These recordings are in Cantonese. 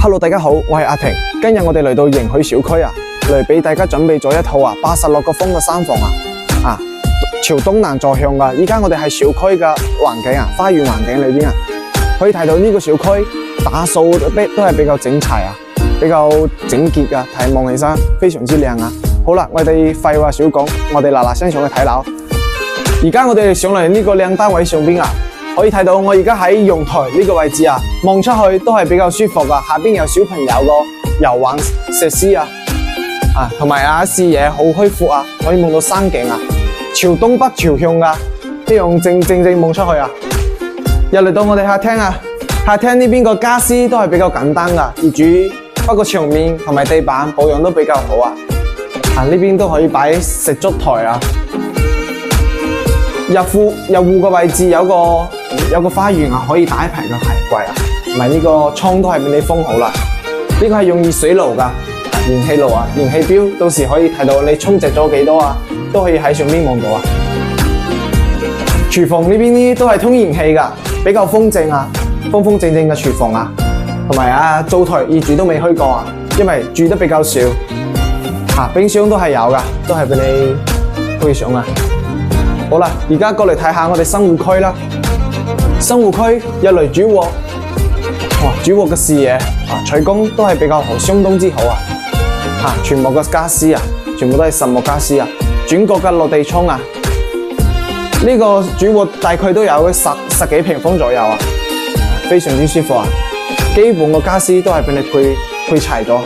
Hello， 大家好，我係阿婷。今日我哋嚟到迎許小區啊，嚟俾大家準備咗一套86個方嘅3房朝東南坐向噶。依家我哋喺小區嘅環境花園環境裏邊可以睇到呢個小區打掃都係比較整齊比較整潔噶，望起身非常之靚好啦，我哋廢話少講，我哋嗱聲上去睇樓。而家我哋上嚟呢個靚單位上邊可以睇到我而家喺陽台呢個位置望出去都係比較舒服噶，下邊有小朋友個遊玩設施同埋視野好開闊可以望到山景朝東北朝向噶，呢樣正望出去又嚟到我哋客廳客廳呢邊個家私都係比較簡單噶，業主不過牆面同埋地板保養都比較好呢邊都可以擺食燭台入戶個位置有個花園可以打一排嘅鞋櫃同埋呢個窗都係俾你封好啦。呢個係用熱水爐噶，燃氣爐燃氣表到時可以睇到你充值咗幾多都可以喺上面望到廚房呢邊都係通燃氣噶，比較風正風正嘅廚房同埋灶台業主都未開過因為住得比較少冰箱都係有噶，都係俾你配上好啦，而家過嚟睇下我哋生活區啦。生活區一類主臥，主臥嘅視野採光都係比較好，相當之好全部嘅家私全部都係實木家私轉角嘅落地窗呢個主臥大概都有十幾平方左右非常之舒服基本個家私都係俾你配齊咗。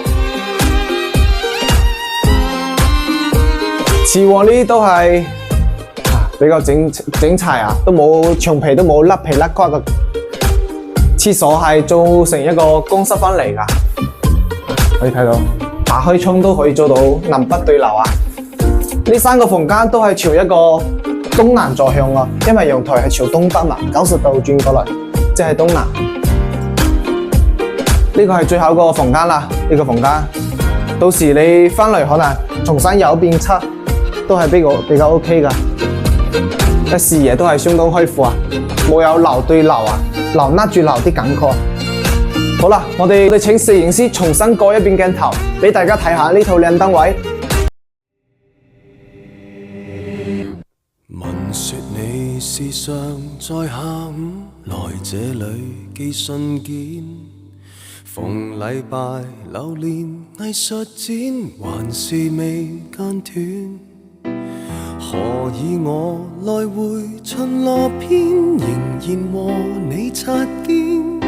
次臥呢都係比較整齊都冇牆皮都冇甩皮甩骨嘅。廁所係做成一個乾濕分離噶，可以睇到打開窗都可以做到南北對流呢3個房間都係朝一個東南坐向因為陽台係朝東北90度轉過來，即係東南。呢個係最後個房間啦，呢個房間到時你翻嚟可能重新有變漆，都係比較 OK 噶。視野都係相當開闊冇有樓對樓樓握住樓啲感覺。好啦，我哋請攝影師重新過一遍鏡頭，俾大家睇下呢套靚單位。聞說你是常在下午來這裏寄信件，逢禮拜流連藝術展，還是未間斷。何以我來回巡邏篇，仍然和你擦肩，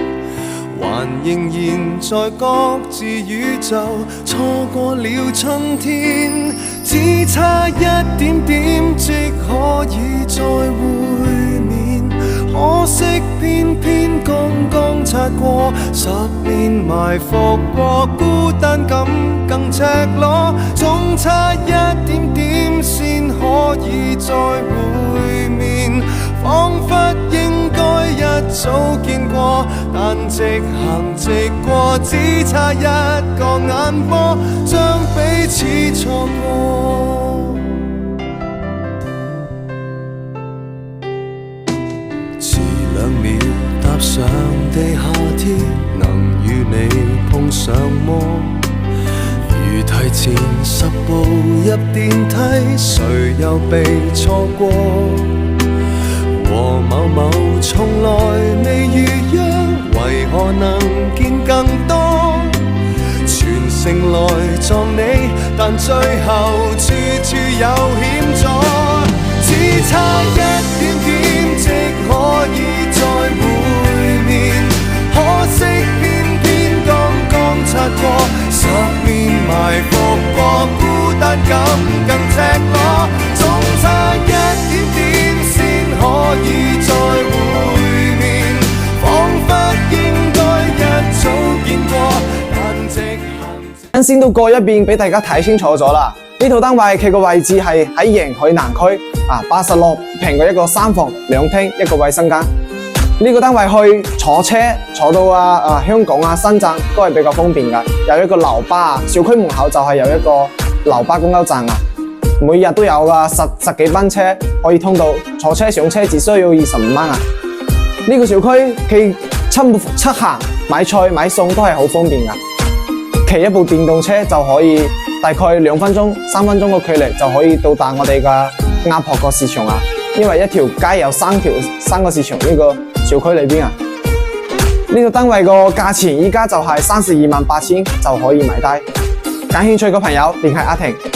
還仍然在各自宇宙，錯過了春天，只差一點點即可以再會面，可惜偏偏剛剛擦過10年埋伏過，孤單感更赤裸，總差一點點先可以再會面，彷彿應該一早見過，但直行直過，只差一個眼波，將彼此錯過。遲2秒踏上地下鐵，能與你碰上麼？如提前10步入電梯，誰又被錯過？和某某從來未預約，為何能見更多？全城來撞你，但最後處處有險阻，只差一點點即可以再會面，可惜偏偏剛剛擦過10年埋伏過，孤單感更赤裸，總差一點點先可以再會面，彷彿應該一早見過，但直行先都過一遍俾大家睇清楚咗啦。呢套單位佢個位置係喺迎許南區86平嘅一個3房2廳一個衛生間。呢個單位去坐車坐到香港深圳都係比較方便㗎，有一個樓巴小區門口就係有一個樓巴公交站每日都有十幾班車可以通到，坐車上車只需要25蚊呢個小區佢七行買菜買餸都係好方便㗎。騎一部電動車就可以大概2分鐘、3分鐘嘅距離就可以到達我哋嘅鴨婆個市場啊。因為一條街有三個市場呢個小區裏邊啊。呢個單位個價錢依家就係328000就可以買低。感興趣嘅朋友聯繫阿婷。